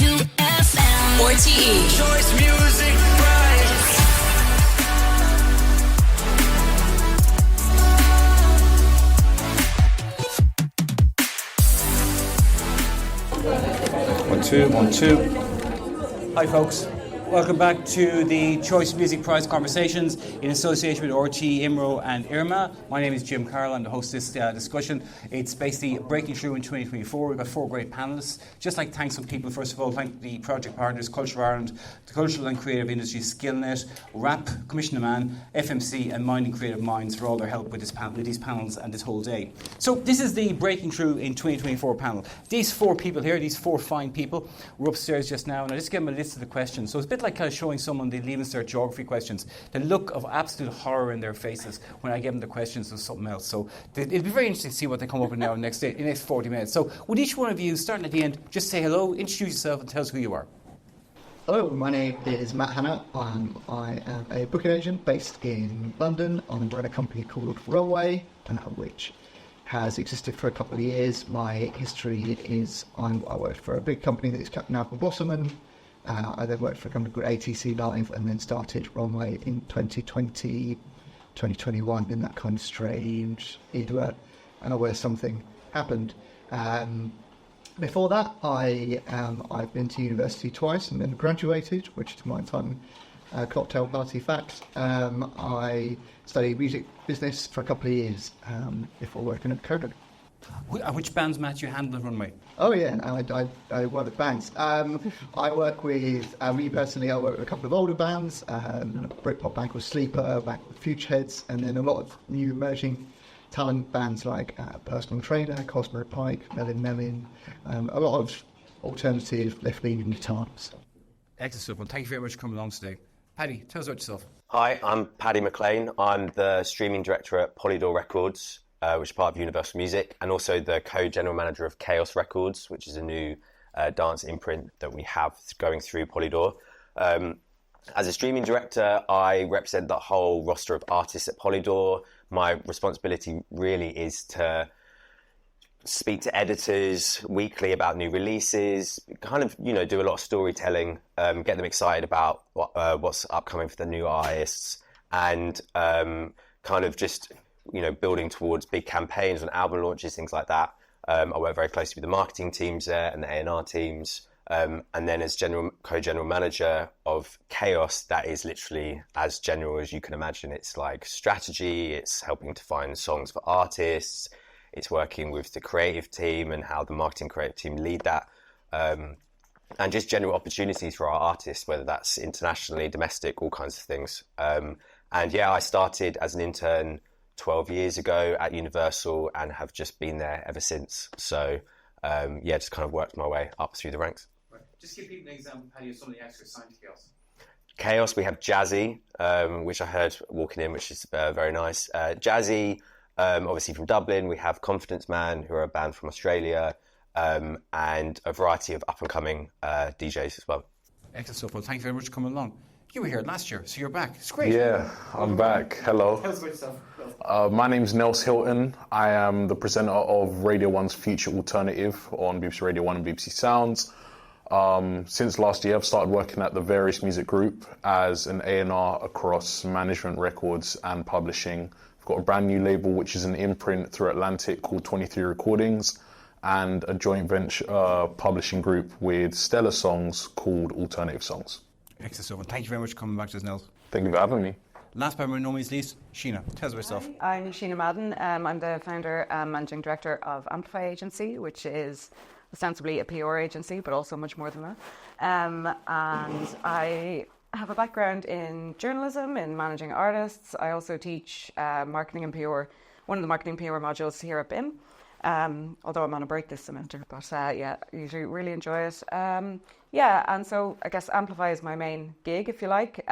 WFM. RTE. Choice Music Prize. One, two, 1, 2. Hi, folks. Welcome back to the Choice Music Prize Conversations in association with RT, IMRO and IRMA. My name is Jim Carroll. I'm the host of this discussion. It's basically breaking through in 2024. We've got 4 great panellists. Just like thank some people, first of all, thank the project partners, Culture Ireland, the Cultural and Creative Industry Skillnet, RAP, Commission of Man, FMC and Minding Creative Minds for all their help with these panels and this whole day. So this is the Breaking Through in 2024 panel. These 4 people here, these 4 fine people, were upstairs just now and I just gave them a list of the questions. So it's a bit like kind of showing someone the Leaving Cert geography questions. The look of absolute horror in their faces when I gave them the questions was something else. So it'll be very interesting to see what they come up with now in the next 40 minutes. So would each one of you, starting at the end, just say hello, introduce yourself and tell us who you are. Hello, my name is Matt Hanna. I am a booking agent based in London. I'm running a company called Runway, which has existed for a couple of years. My history is I worked for a big company that's now called Bosserman. I then worked for a company called ATC Live and then started Runway in 2020, 2021 in that kind of strange era, and where something happened. Before that, I've been to university twice and then graduated, which to my time, cocktail party fact. I studied music business for a couple of years before working at Coda. Which bands, Matt, you handle at Runway? Oh yeah, I work with bands. I work with, me personally, I work with a couple of older bands, a Britpop band called Sleeper, back with Futureheads, and then a lot of new emerging talent bands like Personal Trainer, Cosmo Pike, Melin, a lot of alternative left-leaning guitars. Excellent stuff. Well, thank you very much for coming along today. Paddy, tell us about yourself. Hi, I'm Paddy McLean. I'm the streaming director at Polydor Records, which is part of Universal Music, and also the co-general manager of Chaos Records, which is a new dance imprint that we have going through Polydor. As a streaming director, I represent the whole roster of artists at Polydor. My responsibility really is to speak to editors weekly about new releases, kind of, do a lot of storytelling, get them excited about what's upcoming for the new artists, and kind of just, building towards big campaigns and album launches, things like that. I work very closely with the marketing teams there and the A&R teams. And then as co-general manager of Chaos, that is literally as general as you can imagine. It's like strategy, it's helping to find songs for artists, it's working with the creative team and how the marketing creative team lead that, and just general opportunities for our artists, whether that's internationally, domestic, all kinds of things. And yeah, I started as an intern 12 years ago at Universal and have just been there ever since. So just kind of worked my way up through the ranks. Right. Just give people an example, Paddy, of some of the actors signed to Chaos. Chaos, we have Jazzy, which I heard walking in, which is very nice. Jazzy, obviously from Dublin. We have Confidence Man, who are a band from Australia, and a variety of up-and-coming DJs as well. Excellent stuff. Well, thank you very much for coming along. You were here last year, so you're back. It's great. Yeah, I'm back. Hello. Tell us about yourself. My name's Nels Hylton. I am the presenter of Radio 1's Future Alternative on BBC Radio 1 and BBC Sounds. Since last year, I've started working at the Various Music Group as an A&R across management, records and publishing. I've got a brand new label, which is an imprint through Atlantic called 23 Recordings, and a joint venture publishing group with Stellar Songs called Alternative Songs. Excellent stuff. And thank you very much for coming back to us, Nels. Thank you for having me. Last but by no means least, Sheena, tell us about yourself. Hi, I'm Sheena Madden. I'm the founder and managing director of Amplify Agency, which is ostensibly a PR agency, but also much more than that. And I have a background in journalism, in managing artists. I also teach marketing and PR, one of the marketing PR modules here at BIM. Although I'm on a break this semester, but I usually really enjoy it. And so I guess Amplify is my main gig, if you like.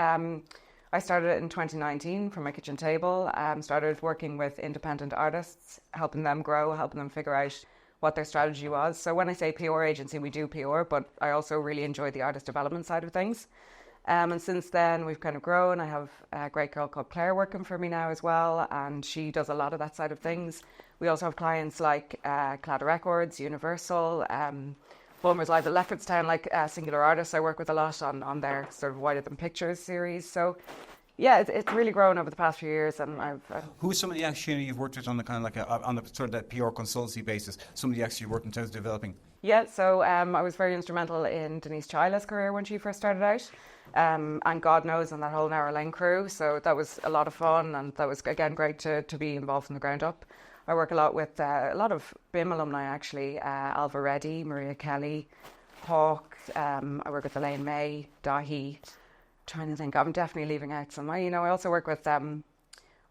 I started it in 2019 from my kitchen table. Started working with independent artists, helping them grow, helping them figure out what their strategy was. So when I say PR agency, we do PR, but I also really enjoy the artist development side of things. And since then, we've kind of grown. I have a great girl called Claire working for me now as well, and she does a lot of that side of things. We also have clients like Claddagh Records, Universal, performers live at Leopardstown, like Singular Artists. I work with a lot on their sort of Wider Than Pictures series. So yeah, it's really grown over the past few years, and I've Who are some of the acts, Sheena, you've worked with on the kind of like on the sort of that PR consultancy basis? Some of the acts you've worked in terms of developing. Yeah, so I was very instrumental in Denise Chila's career when she first started out, and God knows on that whole Narrow Lane crew. So that was a lot of fun, and that was again great to be involved from the ground up. I work a lot with a lot of BIM alumni actually, Alva Reddy, Maria Kelly, Hawk. I work with Elaine May, Dahi. Trying to think, I'm definitely leaving out some. I also work with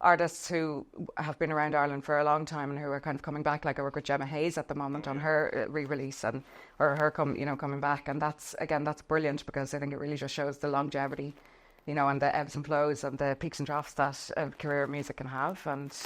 artists who have been around Ireland for a long time and who are kind of coming back. Like I work with Gemma Hayes at the moment on her re-release or her coming back, and that's brilliant because I think it really just shows the longevity, and the ebbs and flows and the peaks and troughs that a career in music can have, and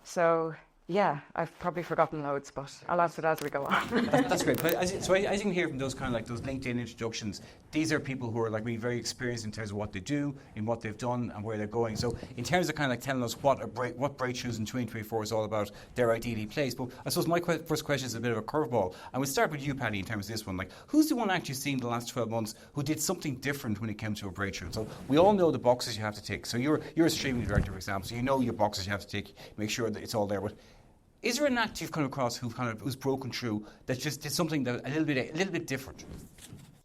so. Yeah, I've probably forgotten loads, but I'll answer it as we go on. That's great. But as you can hear from those kind of like those LinkedIn introductions, these are people who are like really very experienced in terms of what they do, in what they've done, and where they're going. So in terms of kind of like telling us what breakthroughs in 2024 is all about, they're ideally placed. But I suppose my first question is a bit of a curveball. And we'll start with you, Paddy, in terms of this one. Like, who's the one act you've seen in the last 12 months who did something different when it came to a breakthrough? So we all know the boxes you have to tick. So you're a streaming director, for example, so you know your boxes you have to tick, make sure that it's all there. But is there an act you've come across who's broken through that just did something that a little bit different?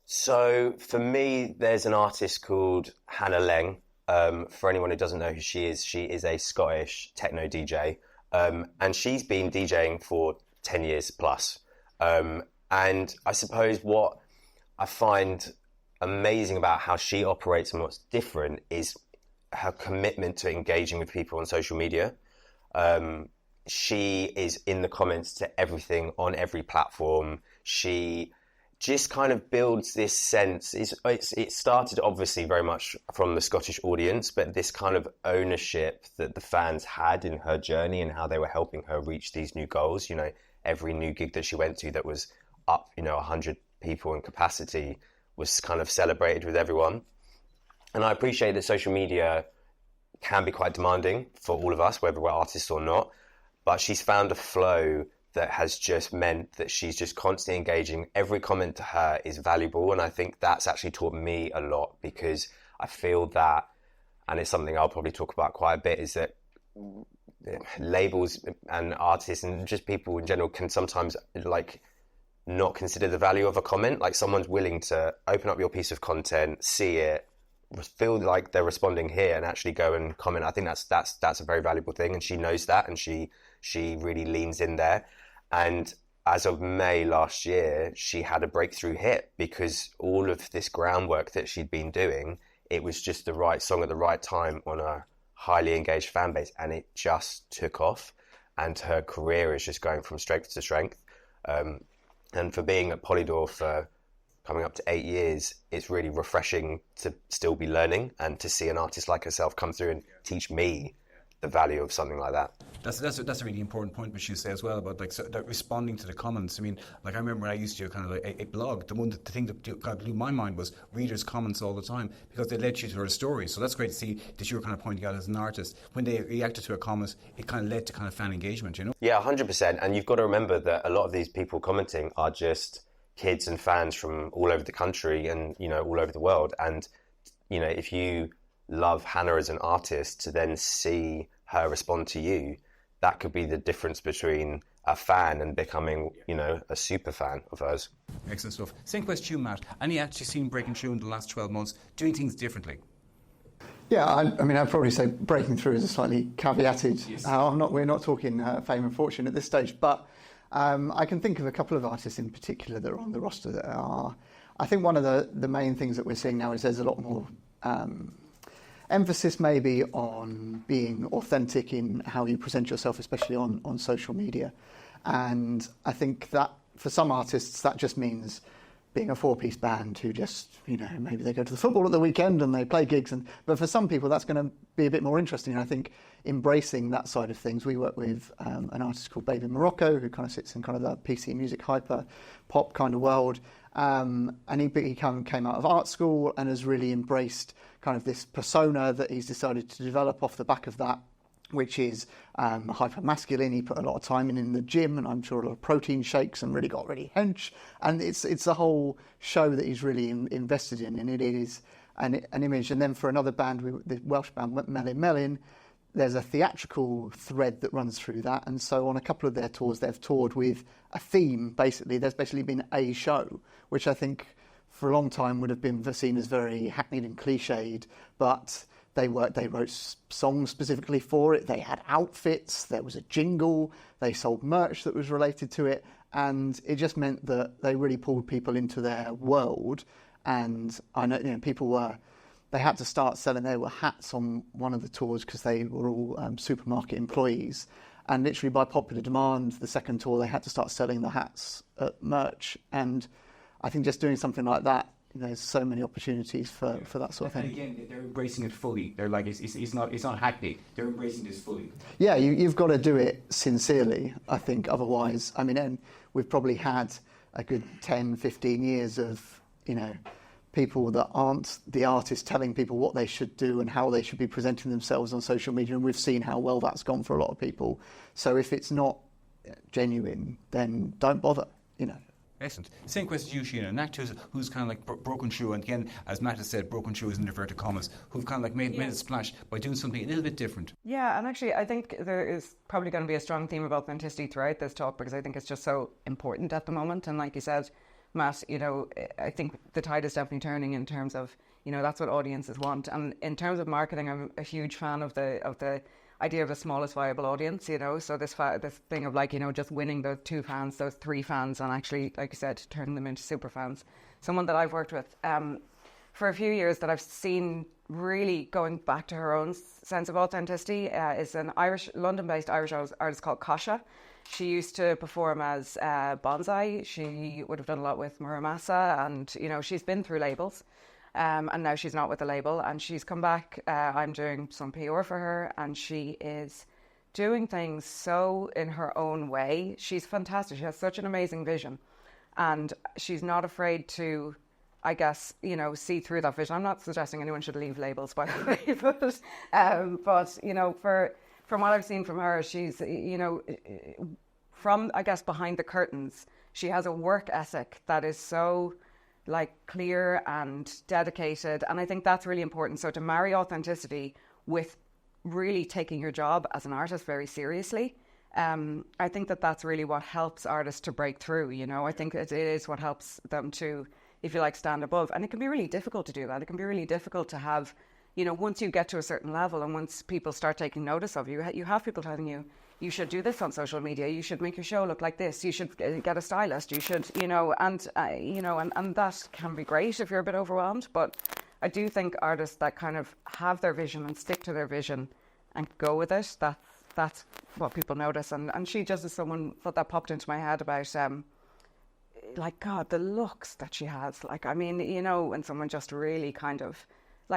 So for me, there's an artist called Hannah Leng. For anyone who doesn't know who she is a Scottish techno DJ, and she's been DJing for 10 years plus. And I suppose what I find amazing about how she operates and what's different is her commitment to engaging with people on social media. She is in the comments to everything on every platform. She just kind of builds this sense. It started obviously very much from the Scottish audience, but this kind of ownership that the fans had in her journey and how they were helping her reach these new goals. Every new gig that she went to that was up, 100 people in capacity was kind of celebrated with everyone. And I appreciate that social media can be quite demanding for all of us, whether we're artists or not. But she's found a flow that has just meant that she's just constantly engaging. Every comment to her is valuable. And I think that's actually taught me a lot, because I feel that, and it's something I'll probably talk about quite a bit, is that labels and artists and just people in general can sometimes not consider the value of a comment. Like someone's willing to open up your piece of content, see it, feel like they're responding here and actually go and comment. I think that's a very valuable thing, and she knows that, and she really leans in there. And as of May last year, she had a breakthrough hit because all of this groundwork that she'd been doing, it was just the right song at the right time on a highly engaged fan base, and it just took off. And her career is just going from strength to strength. And for being at Polydor for coming up to 8 years, it's really refreshing to still be learning and to see an artist like herself come through and teach me the value of something like that. That's a really important point, which you say as well about that responding to the comments. I mean, I remember when I used to do kind of a blog. The thing that kind of blew my mind was readers' comments all the time, because they led you to a story. So that's great to see that you were kind of pointing out as an artist when they reacted to a comment, it kind of led to kind of fan engagement. Yeah, 100%. And you've got to remember that a lot of these people commenting are just kids and fans from all over the country and all over the world. And if you love Hannah as an artist, to then see her respond to you, that could be the difference between a fan and becoming a super fan of hers. Excellent stuff. Same question, Matt. Any acts you've seen breaking through in the last 12 months, doing things differently? Yeah, I mean, I'd probably say breaking through is a slightly caveated. Yes. We're not talking fame and fortune at this stage, but I can think of a couple of artists in particular that are on the roster that are. I think one of the main things that we're seeing now is there's a lot more emphasis maybe on being authentic in how you present yourself, especially on social media. And I think that for some artists that just means being a four-piece band who just, maybe they go to the football at the weekend and they play gigs. But for some people that's going to be a bit more interesting. And I think embracing that side of things, we work with an artist called Babe in Morocco, who kind of sits in kind of that PC music hyper pop kind of world. And he came out of art school and has really embraced kind of this persona that he's decided to develop off the back of that. which is hyper masculine. He put a lot of time in the gym, and I'm sure a lot of protein shakes, and really got really hench. And it's a whole show that he's really invested in, and it is an image. And then for another band, the Welsh band McLean, there's a theatrical thread that runs through that. And so on a couple of their tours, they've toured with a theme. Basically, there's basically been a show, which I think for a long time would have been seen as very hackneyed and cliched, but they wrote songs specifically for it. They had outfits. There was a jingle. They sold merch that was related to it, and it just meant that they really pulled people into their world. And I know, they had to start selling. There were hats on one of the tours because they were all supermarket employees, and literally by popular demand, the second tour they had to start selling the hats at merch. And I think just doing something like that, there's so many opportunities for that sort of thing. And again, they're embracing it fully. They're like, it's not hackneyed. They're embracing this fully. Yeah, you've got to do it sincerely, I think. Otherwise, and we've probably had a good 10, 15 years of, people that aren't the artists telling people what they should do and how they should be presenting themselves on social media. And we've seen how well that's gone for a lot of people. So if it's not genuine, then don't bother, Excellent. Same question to you, Sheena. An actor who's kind of like broken through, and again, as Matt has said, broken through is in inverted commas, who've kind of like made a splash by doing something a little bit different. Yeah, and actually I think there is probably going to be a strong theme of authenticity throughout this talk, because I think it's just so important at the moment. And like you said, Matt, I think the tide is definitely turning in terms of, that's what audiences want. And in terms of marketing, I'm a huge fan of the idea of the smallest viable audience, so this thing of just winning those 2 fans, those 3 fans, and actually, like you said, turning them into super fans. Someone that I've worked with for a few years that I've seen really going back to her own sense of authenticity is an London-based Irish artist called Kasha. She used to perform as Bonsai. She would have done a lot with Muramasa, and she's been through labels. And now she's not with the label, and she's come back. I'm doing some PR for her, and she is doing things so in her own way. She's fantastic. She has such an amazing vision, and she's not afraid to, I guess, see through that vision. I'm not suggesting anyone should leave labels, by the way, but from what I've seen from her, she's, from, I guess, behind the curtains, she has a work ethic that is so clear and dedicated, and I think that's really important. So to marry authenticity with really taking your job as an artist very seriously, I think that's really what helps artists to break through. I think it is what helps them to, if you like, stand above. And it can be really difficult to do that. It can be really difficult to have, once you get to a certain level and once people start taking notice of you, you have people telling you, you should do this on social media, you should make your show look like this, you should get a stylist, you should, and that can be great if you're a bit overwhelmed. But I do think artists that kind of have their vision and stick to their vision and go with it, that's what people notice. And she just is someone that popped into my head about, God, the looks that she has. When someone just really kind of,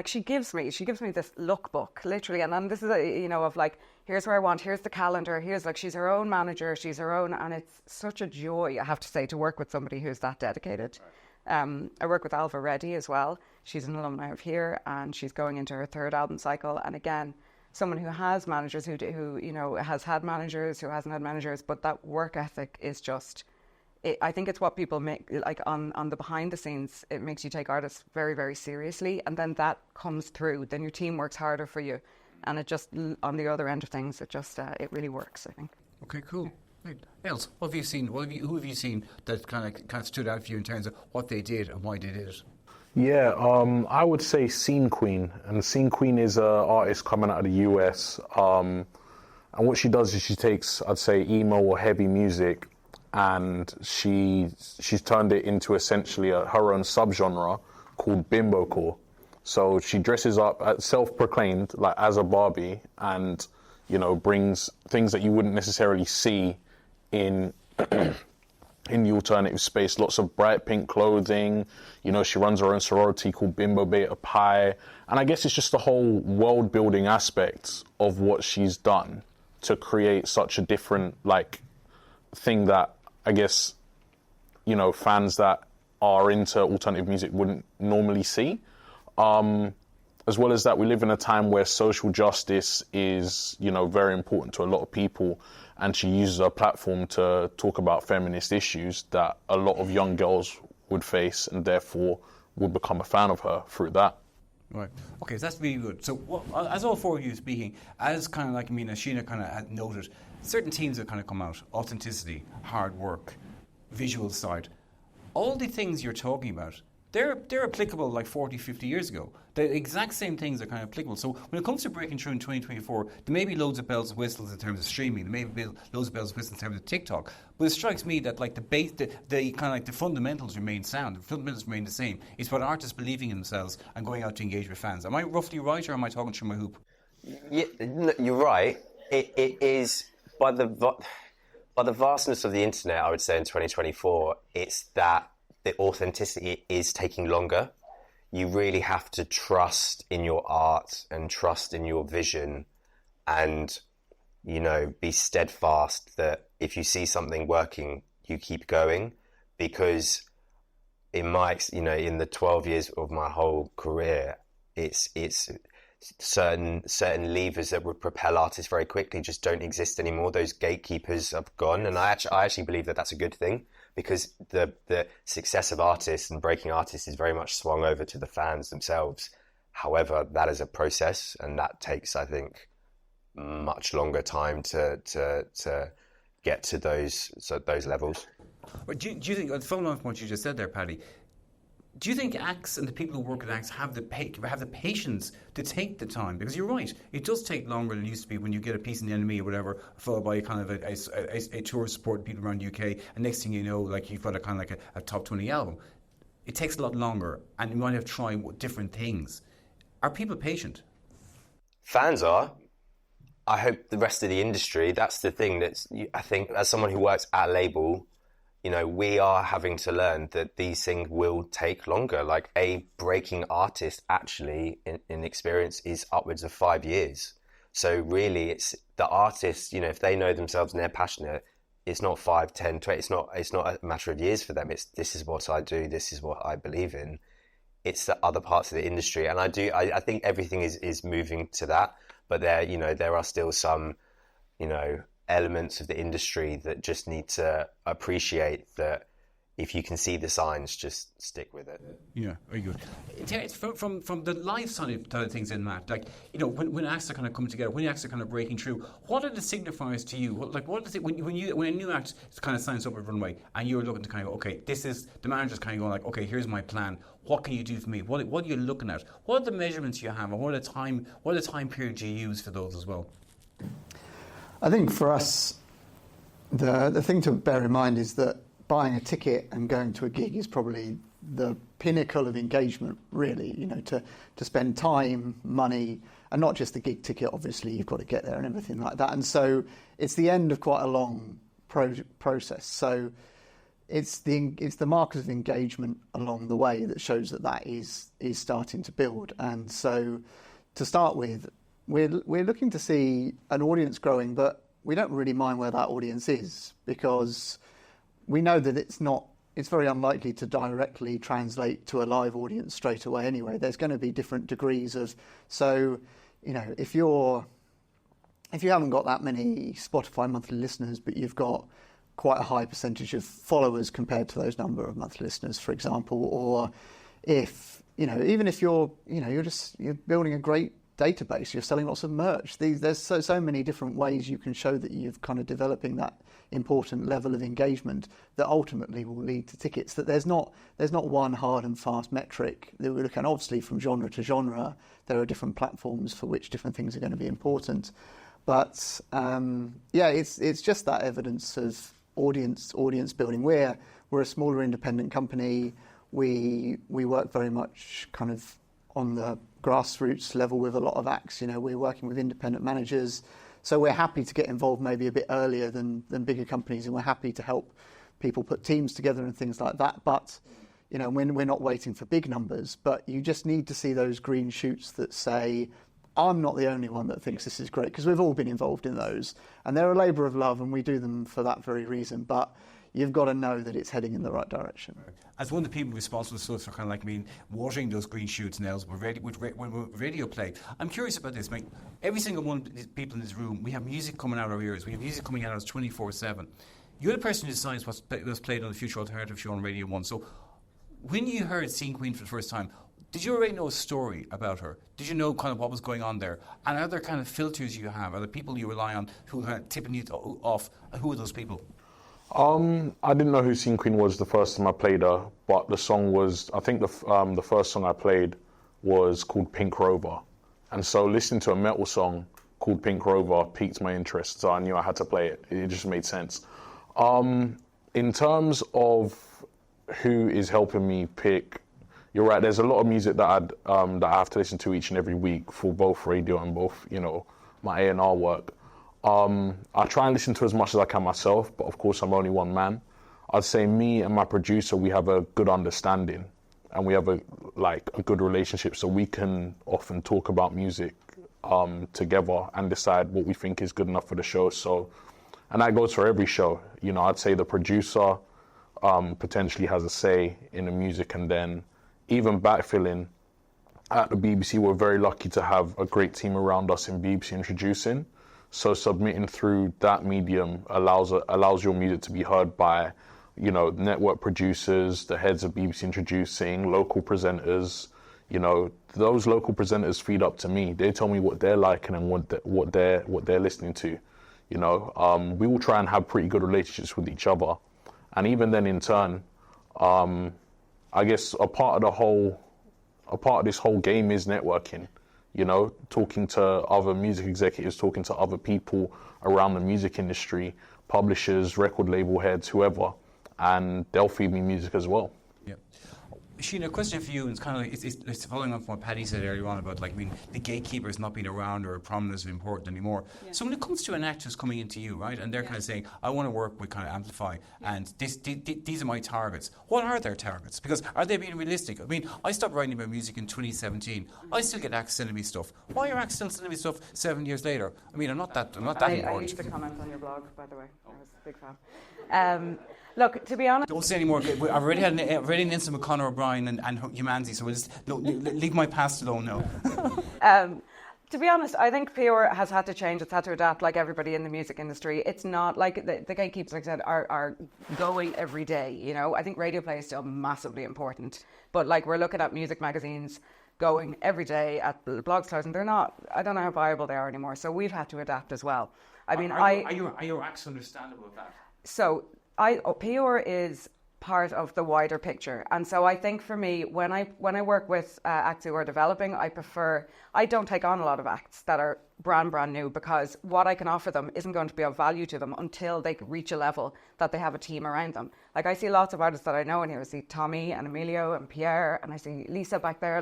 she gives me this lookbook, literally, and this is of here's where I want, here's the calendar, here's she's her own manager, she's her own, and it's such a joy, I have to say, to work with somebody who's that dedicated. I work with Alva Reddy as well. She's an alumni of here, and she's going into her 3rd album cycle, and again, someone who has managers, who has had managers, who hasn't had managers, but that work ethic is just, I think it's what people make, on the behind the scenes, it makes you take artists very, very seriously, and then that comes through. Then your team works harder for you, and it just, on the other end of things, it just, it really works, I think. Okay, cool. Right. Nels, what have you seen? Who have you seen that kind of stood out for you in terms of what they did and why they did it? Yeah, I would say Scene Queen. And Scene Queen is an artist coming out of the US. And what she does is she takes, I'd say, emo or heavy music, and she's turned it into essentially her own subgenre called bimbocore. So she dresses up, self-proclaimed, as a Barbie, and, brings things that you wouldn't necessarily see in the alternative space. Lots of bright pink clothing. She runs her own sorority called Bimbo Beta Pi. And I guess it's just the whole world-building aspect of what she's done to create such a different, thing that I guess, fans that are into alternative music wouldn't normally see. as well as that, we live in a time where social justice is, very important to a lot of people, and she uses her platform to talk about feminist issues that a lot of young girls would face, and therefore would become a fan of her through that. Right. Okay, so that's really good. So, as all four of you speaking, as kind of like, as Sheena kind of had noted, certain themes have kind of come out: authenticity, hard work, visual side. All the things you're talking about, they're applicable like 40, 50 years ago. The exact same things are kind of applicable. So when it comes to breaking through in 2024, there may be loads of bells and whistles in terms of streaming. There may be loads of bells and whistles in terms of TikTok. But it strikes me that like the kind of like the fundamentals remain sound. The fundamentals remain the same. It's about artists believing in themselves and going out to engage with fans. Am I roughly right, or am I talking through my hoop? Yeah, you're right. It is by the vastness of the internet, I would say in 2024, it's that the authenticity is taking longer. You really have to trust in your art and trust in your vision, and be steadfast that if you see something working, you keep going. Because in in the 12 years of my whole career, it's certain levers that would propel artists very quickly just don't exist anymore. Those gatekeepers have gone, and I actually believe that that's a good thing, because the success of artists and breaking artists is very much swung over to the fans themselves. However, that is a process, and that takes, I think, much longer time to get to those levels. But do you think, following on from what you just said there, Paddy, do you think acts and the people who work at acts have the patience to take the time? Because you're right, it does take longer than it used to be when you get a piece in the enemy or whatever, followed by kind of a tour supporting people around the UK, and next thing you know, like you've got a kind of like a top 20 album. It takes a lot longer, and you might have to try different things. Are people patient? Fans are. I hope the rest of the industry, that's the thing I think, as someone who works at a label, we are having to learn that these things will take longer. Like a breaking artist actually in experience is upwards of 5 years. So really it's the artists, if they know themselves and they're passionate, it's not 5, 10, 20, it's not a matter of years for them. It's this is what I do, this is what I believe in. It's the other parts of the industry. And I think everything is moving to that, but there are still some, elements of the industry that just need to appreciate that if you can see the signs, just stick with it. Yeah, very good. It's from the live side of things in that, like, when acts are kind of coming together, when acts are kind of breaking through, what are the signifiers to you? What is it when a new act kind of signs up with Runway and you're looking to kind of, okay, this is, the manager's kind of going like, okay, here's my plan. What can you do for me? What are you looking at? What are the measurements you have, and what are the time periods you use for those as well? I think for us, the thing to bear in mind is that buying a ticket and going to a gig is probably the pinnacle of engagement, really, to spend time, money, and not just the gig ticket, obviously, you've got to get there and everything like that. And so it's the end of quite a long process. So it's the markers of engagement along the way that shows that is starting to build. And so to start with, we're looking to see an audience growing, but we don't really mind where that audience is, because we know that it's very unlikely to directly translate to a live audience straight away anyway. There's going to be different degrees of, so, if you haven't got that many Spotify monthly listeners, but you've got quite a high percentage of followers compared to those number of monthly listeners, for example, or if, even if you're building a great database, you're selling lots of merch. There's so many different ways you can show that you've kind of developing that important level of engagement that ultimately will lead to tickets. That there's not one hard and fast metric that we look at. Obviously, from genre to genre, there are different platforms for which different things are going to be important. But it's just that evidence of audience building. We're a smaller independent company. We work very much kind of on the grassroots level with a lot of acts. We're working with independent managers, so we're happy to get involved maybe a bit earlier than bigger companies, and we're happy to help people put teams together and things like that. But when we're not waiting for big numbers, but you just need to see those green shoots that say, I'm not the only one that thinks this is great, because we've all been involved in those, and they're a labour of love, and we do them for that very reason. But you've got to know that it's heading in the right direction. As one of the people responsible for kind of like, watering those green shoots, Nels, when radio play, I'm curious about this. Every single one of the people in this room, we have music coming out of our ears. We have music coming out of us 24/7. You're the person who decides what's played on the Future Alternative show on Radio 1. So when you heard Scene Queen for the first time, did you already know a story about her? Did you know kind of what was going on there? And are there kind of filters you have? Are there people you rely on who are tipping you off? Who are those people? I didn't know who Scene Queen was the first time I played her, but the song was, I think the first song I played was called Pink Rover. And so listening to a metal song called Pink Rover piqued my interest, so I knew I had to play it. It just made sense. In terms of who is helping me pick, you're right, there's a lot of music that I have to listen to each and every week for both radio and both, my A&R work. I try and listen to as much as I can myself, but of course I'm only one man. I'd say me and my producer, we have a good understanding and we have a good relationship, so we can often talk about music together and decide what we think is good enough for the show. So, and that goes for every show. I'd say the producer potentially has a say in the music, and then even backfilling at the BBC, we're very lucky to have a great team around us in BBC Introducing. So submitting through that medium allows your music to be heard by, network producers, the heads of BBC Introducing, local presenters. Those local presenters feed up to me. They tell me what they're liking and what they're listening to. We will try and have pretty good relationships with each other, and even then, in turn, I guess a part of this whole game is networking. Talking to other music executives, talking to other people around the music industry, publishers, record label heads, whoever, and they'll feed me music as well. Yeah. Sheena, a question for you, and it's kind of it's following up from what Paddy said earlier on about the gatekeepers not being around or prominence is important anymore. Yeah. So when it comes to an act who's coming into you, right, and they're kind of saying, I want to work with kind of Amplify, and these are my targets. What are their targets? Because are they being realistic? I stopped writing about music in 2017. I still get acts sending me stuff. Why are acts still sending me stuff 7 years later? I'm not that important. I used to comment on your blog, by the way. I was a big fan. Look, to be honest... Don't say any more. I've already had an incident with Conor O'Brien and Humanity, so we'll just leave my past alone now. To be honest, I think PR has had to change. It's had to adapt like everybody in the music industry. It's not like the gatekeepers, like I said, are going every day, I think radio play is still massively important. But we're looking at music magazines going every day at blog stars, and they're not, I don't know how viable they are anymore. So we've had to adapt as well. Are your acts understandable with that? So... PR is part of the wider picture, and so I think for me, when I work with acts who are developing, I don't take on a lot of acts that are brand new, because what I can offer them isn't going to be of value to them until they reach a level that they have a team around them. I see lots of artists that I know in here. I see Tommy and Emilio and Pierre, and I see Lisa back there.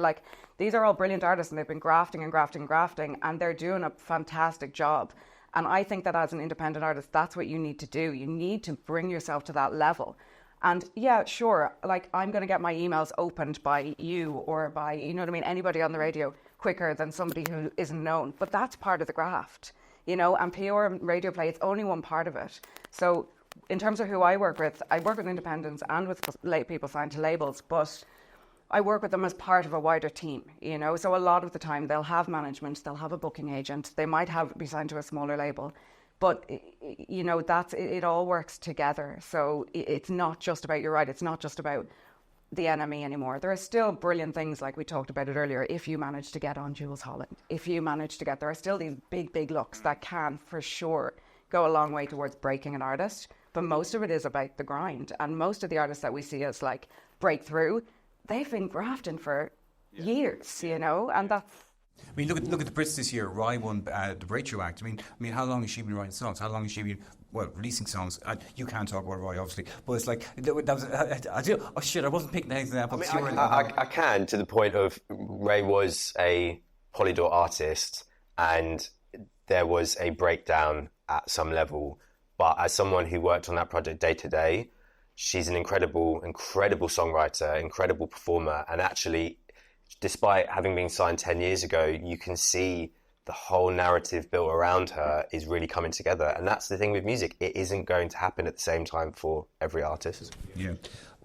These are all brilliant artists, and they've been grafting, and they're doing a fantastic job. And I think that as an independent artist, that's what you need to do. You need to bring yourself to that level. And yeah, sure, I'm going to get my emails opened by you or by, anybody on the radio quicker than somebody who isn't known. But that's part of the graft, and PR and radio play, it's only one part of it. So in terms of who I work with independents and with people signed to labels, but I work with them as part of a wider team, So a lot of the time they'll have management, they'll have a booking agent, they might be signed to a smaller label, but it all works together. So it's not just about, you're right, it's not just about the enemy anymore. There are still brilliant things, like we talked about it earlier. If you manage to get on Jules Holland, there are still these big looks that can for sure go a long way towards breaking an artist. But most of it is about the grind, and most of the artists that we see as breakthrough, they've been grafting for years, and that's... look at the Brits this year. Rye won the Breakthrough Act. How long has she been writing songs? How long has she been releasing songs? You can't talk about Rye, obviously, but it's I wasn't picking that example. I can, to the point of Ray was a Polydor artist, and there was a breakdown at some level. But as someone who worked on that project day to day, she's an incredible songwriter, incredible performer. And actually, despite having been signed 10 years ago, you can see the whole narrative built around her is really coming together. And that's the thing with music. It isn't going to happen at the same time for every artist. Yeah.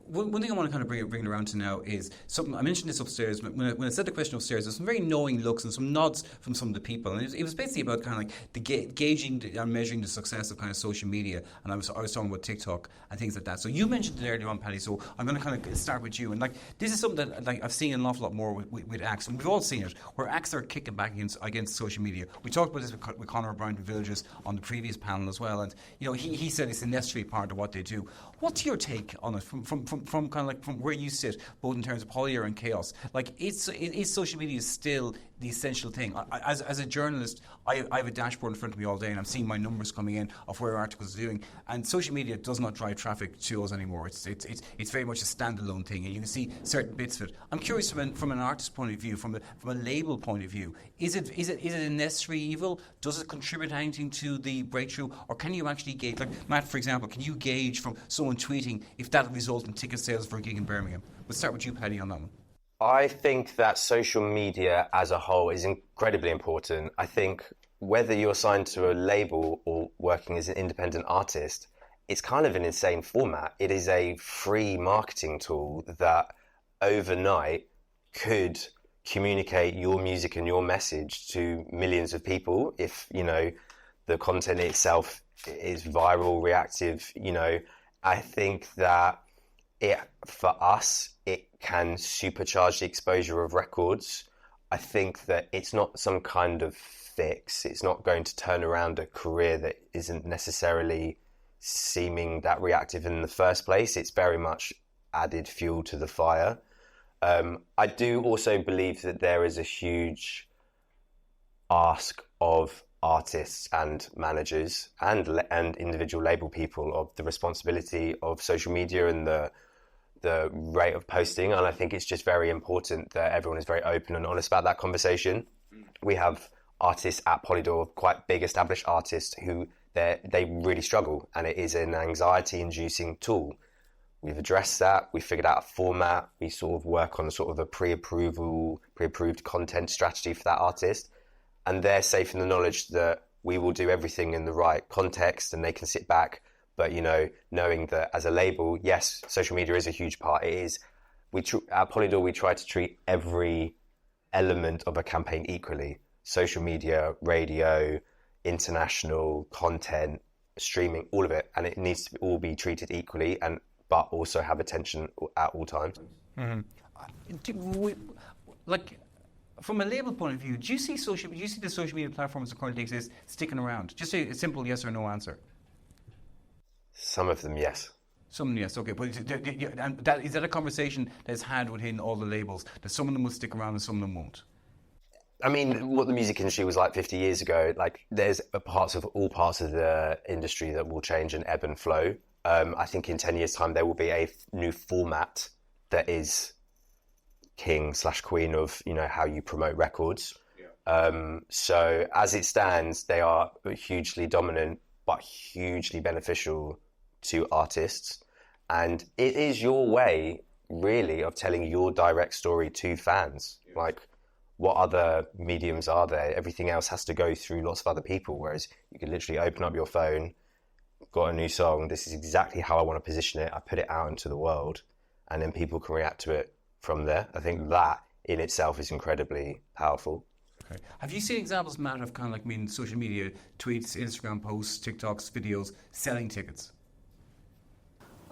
One thing I want to kind of bring it around to now is something I mentioned this upstairs. When I said the question upstairs, there's some very knowing looks and some nods from some of the people, and it was basically about kind of like the gauging and measuring the success of kind of social media. And I was talking about TikTok and things like that. So you mentioned it earlier on, Paddy. So I'm going to kind of start with you. And like this is something that like I've seen an awful lot more with acts, and we've all seen it, where acts are kicking back against social media. We talked about this with Conor O'Brien from Villages on the previous panel as well, and you know he said it's a necessary part of what they do. What's your take on it from kind of like from where you sit, both in terms of Polydor and Chaos? Like, is social media still the essential thing? As a journalist, I have a dashboard in front of me all day, and I'm seeing my numbers coming in of where articles are doing. And social media does not drive traffic to us anymore. It's very much a standalone thing, and you can see certain bits of it. I'm curious from an artist point of view, from a label point of view, is it a necessary evil? Does it contribute anything to the breakthrough, or can you actually gauge? Like Matt, for example, can you gauge from someone tweeting if that will result in ticket sales for a gig in Birmingham? We'll start with you, Paddy, on that one. I think that social media as a whole is incredibly important. I think whether you're signed to a label or working as an independent artist, it's kind of an insane format. It is a free marketing tool that overnight could communicate your music and your message to millions of people if, you know, the content itself is viral, reactive. You know, I think that for us, it can supercharge the exposure of records. I think that it's not some kind of fix. It's not going to turn around a career that isn't necessarily seeming that reactive in the first place. It's very much added fuel to the fire. I do also believe that there is a huge ask of artists and managers and individual label people of the responsibility of social media and the rate of posting, and I think it's just very important that everyone is very open and honest about that conversation. We have artists at Polydor, quite big established artists, who they really struggle, and it is an anxiety-inducing tool. We've addressed that. We've figured out a format. We sort of work on sort of a pre-approved content strategy for that artist, and they're safe in the knowledge that we will do everything in the right context, and they can sit back. But, you know, knowing that as a label, yes, social media is a huge part. It is. At Polydor, we try to treat every element of a campaign equally. Social media, radio, international content, streaming, all of it. And it needs to all be treated equally, but also have attention at all times. Mm-hmm. Like, from a label point of view, do you see the social media platforms that currently exist sticking around? Just a simple yes or no answer. Some of them, yes. Some of them, yes. Okay, but is that a conversation that's had within all the labels, that some of them will stick around and some of them won't? I mean, what the music industry was like 50 years ago, like there's all parts of the industry that will change and ebb and flow. I think in 10 years' time, there will be a new format that is king/queen of, you know, how you promote records. Yeah. So as it stands, they are hugely dominant, but hugely beneficial to artists. And it is your way, really, of telling your direct story to fans. Yes. Like, what other mediums are there? Everything else has to go through lots of other people, whereas you can literally open up your phone, got a new song, this is exactly how I want to position it, I put it out into the world, and then people can react to it from there. I think that in itself is incredibly powerful. Okay. Have you seen examples, Matt, of kind of like social media tweets, Instagram posts, TikToks, videos, selling tickets?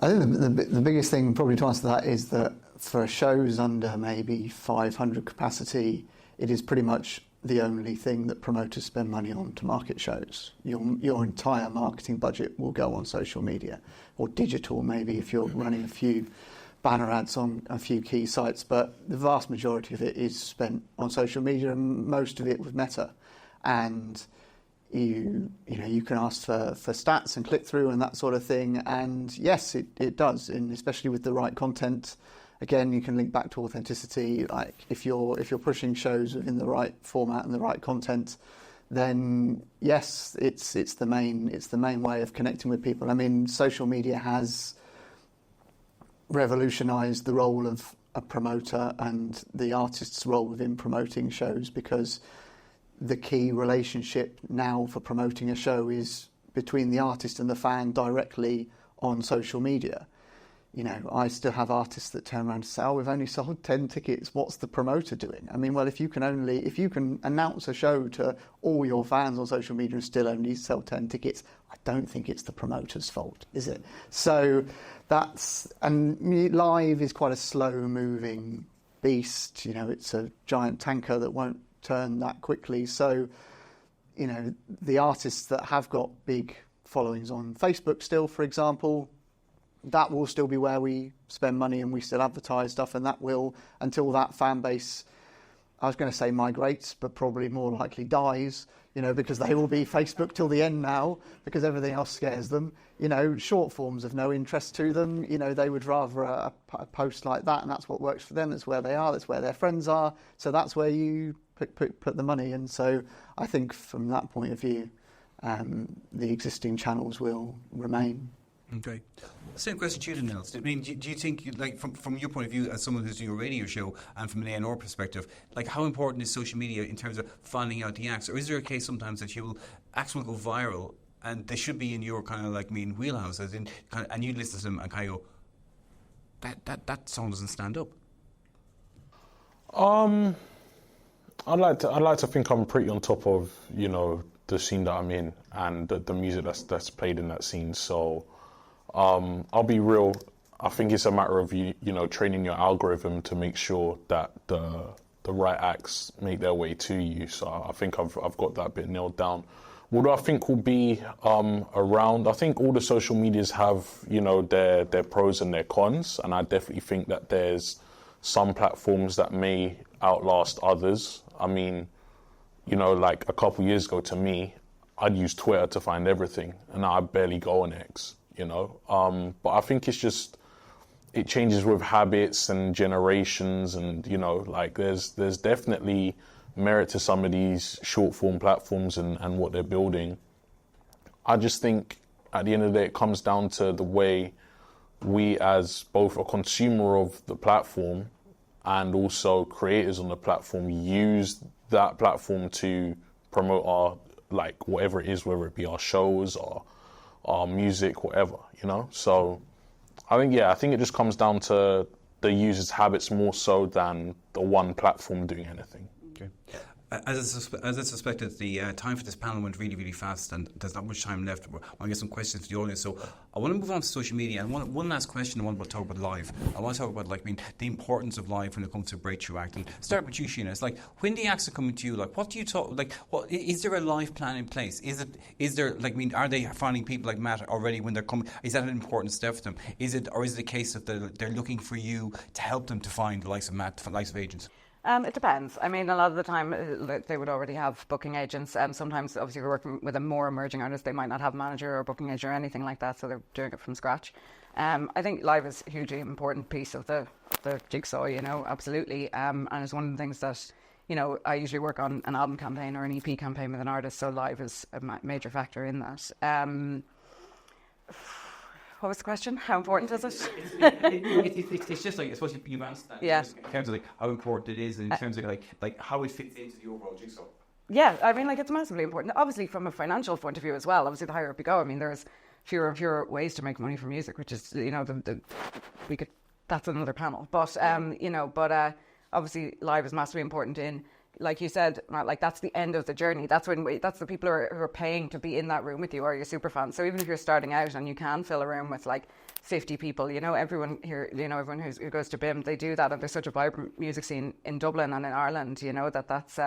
I think the biggest thing probably to answer that is that for shows under maybe 500 capacity, it is pretty much the only thing that promoters spend money on to market shows. Your entire marketing budget will go on social media, or digital maybe if you're running a few banner ads on a few key sites, but the vast majority of it is spent on social media, and most of it with Meta. And you can ask for stats and click through and that sort of thing, and yes, it does, and especially with the right content. Again, you can link back to authenticity. Like if you're pushing shows in the right format and the right content, then yes, it's the main way of connecting with people. I mean, social media has revolutionised the role of a promoter and the artist's role within promoting shows, because the key relationship now for promoting a show is between the artist and the fan directly on social media. You know, I still have artists that turn around and say, "Oh, we've only sold 10 tickets. What's the promoter doing?" I mean, well, if you can announce a show to all your fans on social media and still only sell 10 tickets, I don't think it's the promoter's fault, is it? So live is quite a slow-moving beast. You know, it's a giant tanker that won't turn that quickly. So, you know, the artists that have got big followings on Facebook still, for example, that will still be where we spend money and we still advertise stuff, and that will, until that fan base, I was going to say migrates, but probably more likely dies, you know, because they will be Facebook till the end now, because everything else scares them. You know, short forms of no interest to them. You know, they would rather a post like that, and that's what works for them. That's where they are. That's where their friends are. So that's where you put the money. And so I think from that point of view, the existing channels will remain. Okay. Same question to you, Nels. I mean, do you think, like, from your point of view as someone who's doing a radio show and from an A&R perspective, like, how important is social media in terms of finding out the acts? Or is there a case sometimes that acts will go viral and they should be in your kind of like wheelhouse, as in, and you listen to them and kind of go, that song doesn't stand up? I'd like to think I'm pretty on top of, you know, the scene that I'm in and the music that's played in that scene. So I'll be real. I think it's a matter of you know, training your algorithm to make sure that the right acts make their way to you. So I think I've got that bit nailed down. What I think will be around, I think all the social medias have, you know, their pros and their cons, and I definitely think that there's some platforms that may outlast others. I mean, you know, like a couple years ago, to me, I'd use Twitter to find everything, and now I barely go on X, you know. But I think it's just, it changes with habits and generations, and, you know, like there's definitely merit to some of these short form platforms and what they're building. I just think at the end of the day, it comes down to the way we, as both a consumer of the platform and also creators on the platform, use that platform to promote our, like, whatever it is, whether it be our shows or our music, whatever, you know. So I think it just comes down to the user's habits more so than the one platform doing anything. Okay. As I suspected, the time for this panel went really, really fast, and there's not much time left. I want to get some questions from the audience, so I want to move on to social media. And one last question, I want to talk about live. I want to talk about, like, I mean, the importance of live when it comes to breakthrough act. And start with you, Sheena. It's like, when the acts are coming to you, like, what do you talk? Like, what is there a live plan in place? Is there, like, I mean, are they finding people like Matt already when they're coming? Is that an important step for them? Is it a case of they're looking for you to help them to find the likes of Matt, the likes of agents? It depends. I mean, a lot of the time they would already have booking agents. Sometimes, obviously, we're working with a more emerging artist. They might not have a manager or booking agent or anything like that, so they're doing it from scratch. I think live is a hugely important piece of the jigsaw, you know, absolutely. And it's one of the things that, you know, I usually work on an album campaign or an EP campaign with an artist, so live is a major factor in that. What was the question? How important is it? It's just like, I suppose you've answered that. Yeah. In terms of, like, how important it is, in terms of like how it fits into the overall jigsaw. Yeah, I mean, like, it's massively important. Obviously, from a financial point of view as well. Obviously, the higher up you go, I mean, there's fewer and fewer ways to make money from music, which is, you know, that's another panel. But you know, obviously, live is massively important in, like you said, Matt, like, that's the end of the journey. That's that's the people who are paying to be in that room with you, or your super fans. So even if you're starting out and you can fill a room with like 50 people, you know, everyone here, you know, everyone who goes to BIM, they do that, and there's such a vibrant music scene in Dublin and in Ireland, you know, that's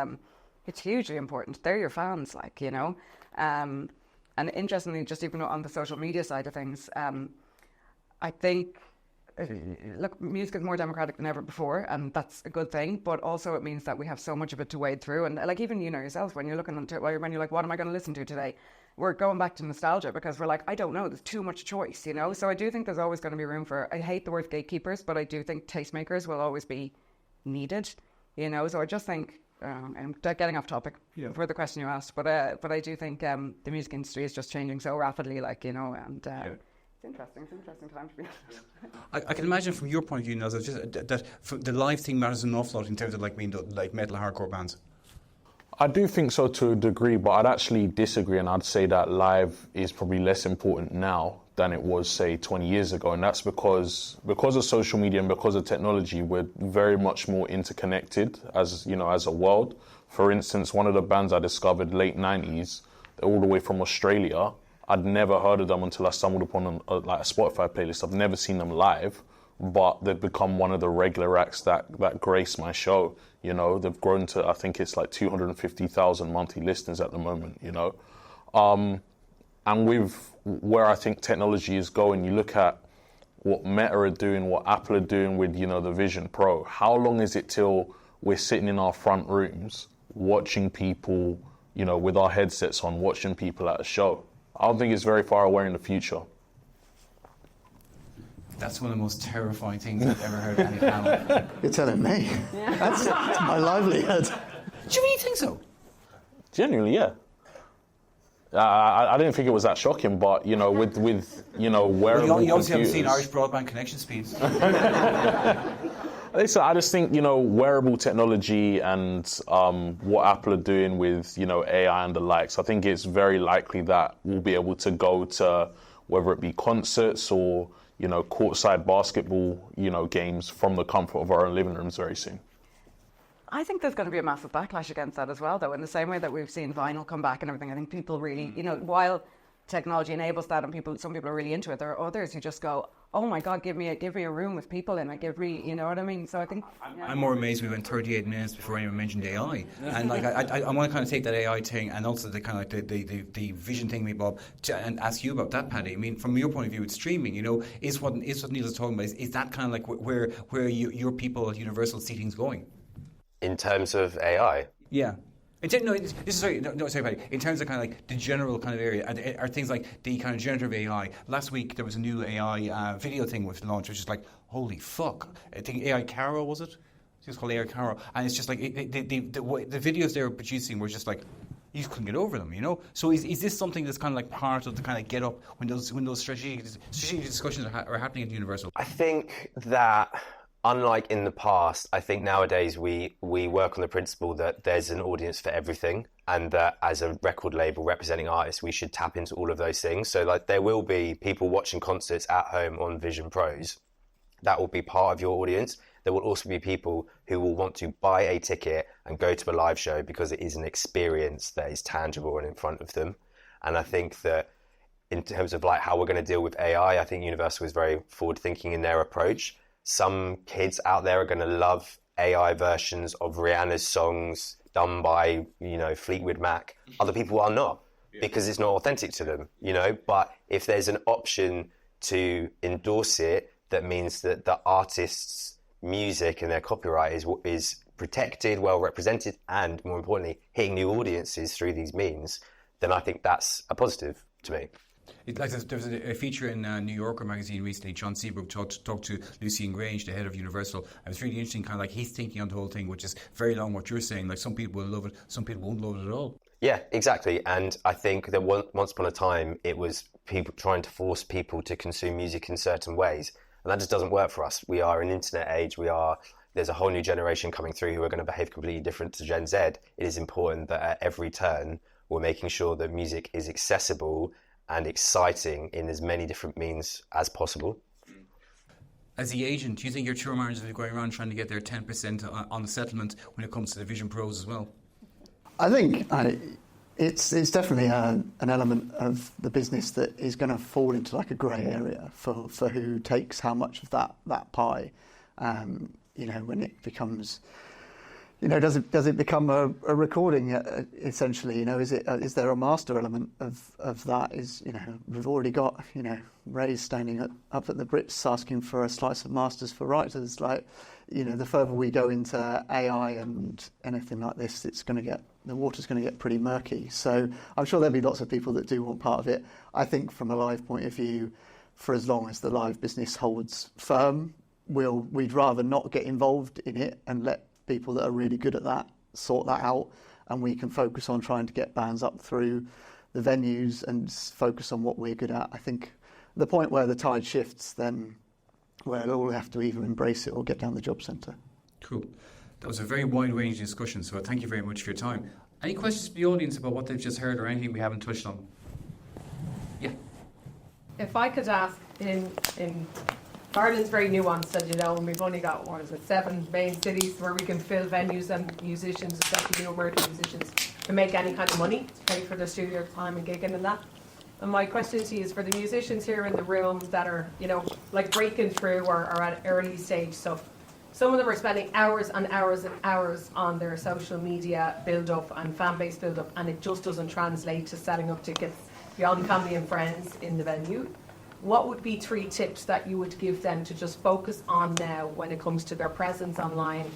it's hugely important. They're your fans, like, you know. And interestingly, just even on the social media side of things, I think, look, music is more democratic than ever before, and that's a good thing, but also it means that we have so much of it to wade through. And like, even, you know, yourself, when you're looking into, when you're like, what am I going to listen to today? We're going back to nostalgia because we're like, I don't know, there's too much choice, you know. So I do think there's always going to be room for, I hate the word gatekeepers, but I do think tastemakers will always be needed, you know. So I just think, I'm getting off topic for the question you asked, but I do think the music industry is just changing so rapidly, like, you know, and It's interesting time to be honest. I can imagine from your point of view, Nels, that the live thing matters an awful lot in terms of, like, being like metal hardcore bands. I do think so to a degree, but I'd actually disagree, and I'd say that live is probably less important now than it was, say, 20 years ago. And that's because of social media and because of technology, we're very much more interconnected as a world. For instance, one of the bands I discovered late 90s, they're all the way from Australia. I'd never heard of them until I stumbled upon a Spotify playlist. I've never seen them live, but they've become one of the regular acts that grace my show. They've grown to, I think it's like 250,000 monthly listeners at the moment, And with where I think technology is going, you look at what Meta are doing, what Apple are doing with, the Vision Pro. How long is it till we're sitting in our front rooms watching people, with our headsets on, watching people at a show? I don't think it's very far away in the future. That's one of the most terrifying things I've ever heard on any panel. You're telling me. That's my livelihood. Do you really think so? Genuinely, yeah. I didn't think it was that shocking, but with wearable You obviously haven't computers. seen Irish broadband connection speeds. Listen, I just think wearable technology and what Apple are doing with AI and the likes. I think it's very likely that we'll be able to go to whether it be concerts or courtside basketball games from the comfort of our own living rooms very soon. I think there's going to be a massive backlash against that as well, though. In the same way that we've seen vinyl come back and everything, I think people really, while technology enables that and some people are really into it, there are others who just go, oh my God, give me a room with people in it, you know what I mean? So I think... I'm more amazed we went 38 minutes before anyone mentioned AI. And I want to kind of take that AI thing and also the kind of the vision thing, Bob, and ask you about that, Paddy. I mean, from your point of view, it's streaming, is what Neil is talking about, is that kind of like where your people at Universal see things going? In terms of AI? Yeah. Sorry, Paddy. In terms of kind of like the general kind of area, are things like the kind of generative AI. Last week there was a new AI video thing was launched, which is like, holy fuck. I think AI Caro, was it? It's called AI Caro, and it's just like the videos they were producing were just like, you just couldn't get over them, So is this something that's kind of like part of the kind of get up when those strategic discussions are happening at Universal? I think that, unlike in the past, I think nowadays we work on the principle that there's an audience for everything, and that as a record label representing artists, we should tap into all of those things. So like there will be people watching concerts at home on Vision Pros. That will be part of your audience. There will also be people who will want to buy a ticket and go to a live show because it is an experience that is tangible and in front of them. And I think that in terms of like how we're going to deal with AI, I think Universal is very forward thinking in their approach. Some kids out there are going to love AI versions of Rihanna's songs done by, Fleetwood Mac. Other people are not, because it's not authentic to them, But if there's an option to endorse it, that means that the artist's music and their copyright is protected, well represented, and more importantly, hitting new audiences through these means, then I think that's a positive to me. There was a feature in New Yorker magazine recently. John Seabrook talked to Lucien Grange, the head of Universal. It was really interesting, kind of like he's thinking on the whole thing, which is very along what you're saying. Like some people will love it, some people won't love it at all. Yeah, exactly. And I think that once upon a time, it was people trying to force people to consume music in certain ways. And that just doesn't work for us. We are an internet age. There's a whole new generation coming through who are going to behave completely different to Gen Z. It is important that at every turn, we're making sure that music is accessible and exciting in as many different means as possible. As the agent, do you think your tour managers are going around trying to get their 10% on the settlement when it comes to the Vision Pros as well? I think it's definitely an element of the business that is going to fall into like a grey area for who takes how much of that pie. When it becomes, does it become a recording essentially? Is there a master element of that? We've already got Ray's standing up at the Brits asking for a slice of masters for writers. Like, the further we go into AI and anything like this, the water's going to get pretty murky. So I'm sure there'll be lots of people that do want part of it. I think from a live point of view, for as long as the live business holds firm, we'd rather not get involved in it and let people that are really good at that sort that out, and we can focus on trying to get bands up through the venues and focus on what we're good at. I think the point where the tide shifts, then we'll all have to either embrace it or get down the job centre. Cool. That was a very wide-ranging discussion, so thank you very much for your time. Any questions from the audience about what they've just heard or anything we haven't touched on? Yeah. If I could ask, in Ireland's very nuanced, as you know, and we've only got, 7 main cities where we can fill venues and musicians, especially emerging musicians, to make any kind of money, to pay for their studio time and gigging and that. And my question to you is for the musicians here in the room that are, like breaking through or are at early stage stuff. Some of them are spending hours and hours and hours on their social media build-up and fan base build-up, and it just doesn't translate to setting up tickets beyond family and friends in the venue. What would be 3 tips that you would give them to just focus on now when it comes to their presence online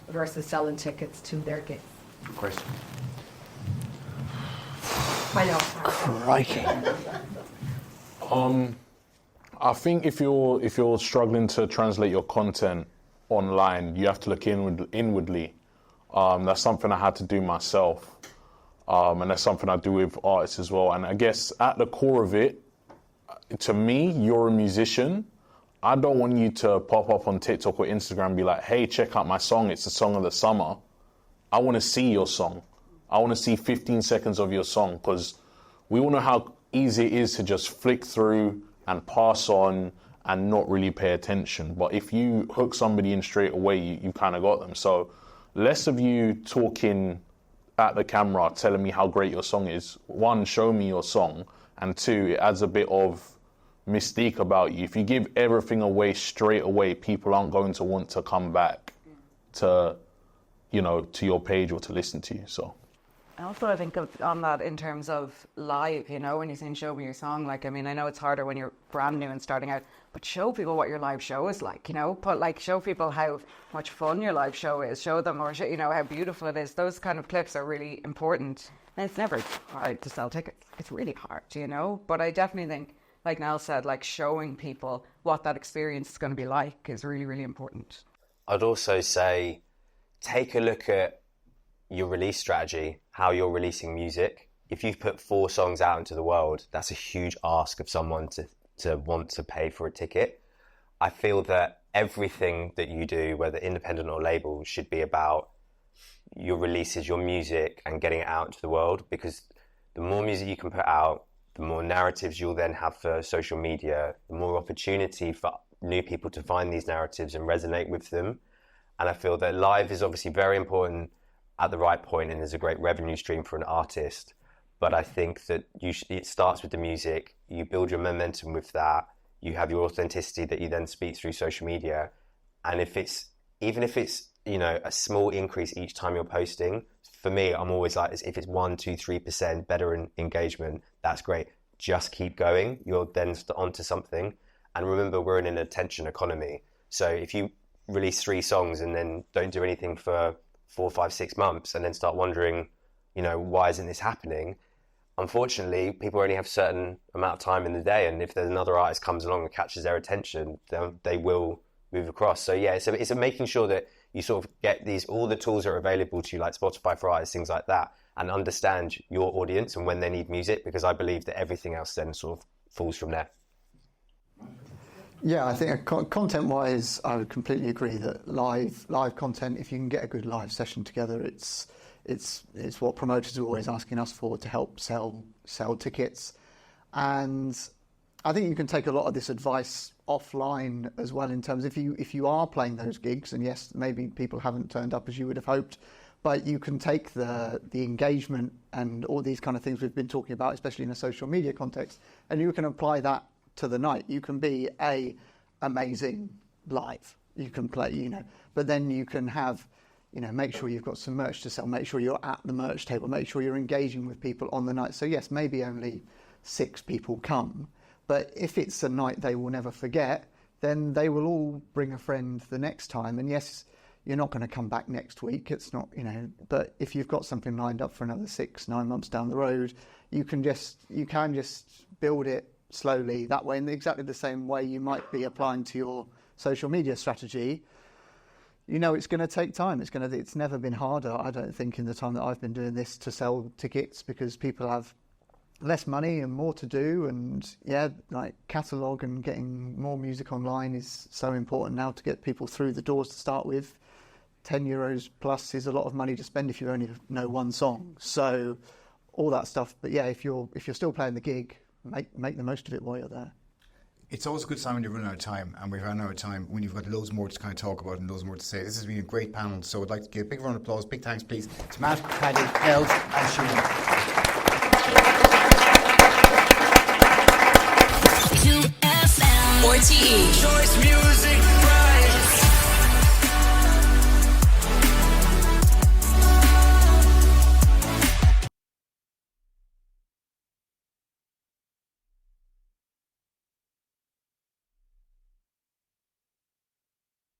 versus selling tickets to their gigs? Good question. I know. Crikey. I think if you're struggling to translate your content online, you have to look inwardly. That's something I had to do myself, and that's something I do with artists as well. And I guess at the core of it, to me, you're a musician. I don't want you to pop up on TikTok or Instagram and be like, hey, check out my song. It's the song of the summer. I want to see your song. I want to see 15 seconds of your song, because we all know how easy it is to just flick through and pass on and not really pay attention. But if you hook somebody in straight away, you kind of got them. So less of you talking at the camera, telling me how great your song is. 1, show me your song. And 2, it adds a bit of mystique about you. If you give everything away straight away, people aren't going to want to come back to your page or to listen to you. So I think on that in terms of live, when you're saying show me your song, I know it's harder when you're brand new and starting out, but show people what your live show is like, show people how much fun your live show is, show them, or how beautiful it is. Those kind of clips are really important. And it's never hard to sell tickets. It's really hard, but I definitely think, like Nels said, showing people what that experience is going to be like is really, really important. I'd also say, take a look at your release strategy, how you're releasing music. If you've put 4 songs out into the world, that's a huge ask of someone to want to pay for a ticket. I feel that everything that you do, whether independent or label, should be about your releases, your music, and getting it out into the world, because the more music you can put out, the more narratives you'll then have for social media, the more opportunity for new people to find these narratives and resonate with them. And I feel that live is obviously very important at the right point, and there's a great revenue stream for an artist. But I think that it starts with the music. You build your momentum with that. You have your authenticity that you then speak through social media. And even if it's a small increase each time you're posting, for me, I'm always like, if it's 1%, 2%, 3% better in engagement, that's great. Just keep going. You're then onto something. And remember, we're in an attention economy. So if you release 3 songs and then don't do anything for 4, 5, 6 months and then start wondering, why isn't this happening? Unfortunately, people only have a certain amount of time in the day, and if there's another artist comes along and catches their attention, then they will move across. So yeah, it's a making sure that you sort of get all the tools that are available to you, like Spotify for artists, things like that, and understand your audience and when they need music, because I believe that everything else then sort of falls from there. Yeah, I think content-wise, I would completely agree that live content, if you can get a good live session together, it's what promoters are always asking us for, to help sell tickets. And I think you can take a lot of this advice offline as well, in terms if you are playing those gigs, and yes, maybe people haven't turned up as you would have hoped, but you can take the engagement and all these kind of things we've been talking about, especially in a social media context, and you can apply that to the night. You can be amazing live. You can play, but then you can have, make sure you've got some merch to sell. Make sure you're at the merch table. Make sure you're engaging with people on the night. So yes, maybe only 6 people come, but if it's a night they will never forget, then they will all bring a friend the next time. And yes, you're not going to come back next week. It's not, but if you've got something lined up for another 6, 9 months down the road, you can just build it slowly that way, in exactly the same way you might be applying to your social media strategy. It's going to take time. It's never been harder, I don't think, in the time that I've been doing this, to sell tickets, because people have less money and more to do. And yeah, catalogue and getting more music online is so important now to get people through the doors to start with. €10 plus is a lot of money to spend if you only know one song. So all that stuff. But yeah, if you're still playing the gig, make the most of it while you're there. It's always a good sign when you run out of time, and we've run out of time when you've got loads more to kind of talk about and loads more to say. This has been a great panel, so I'd like to give a big round of applause, big thanks please to Matt, Paddy, Nels and Sheena. RTE Choice Music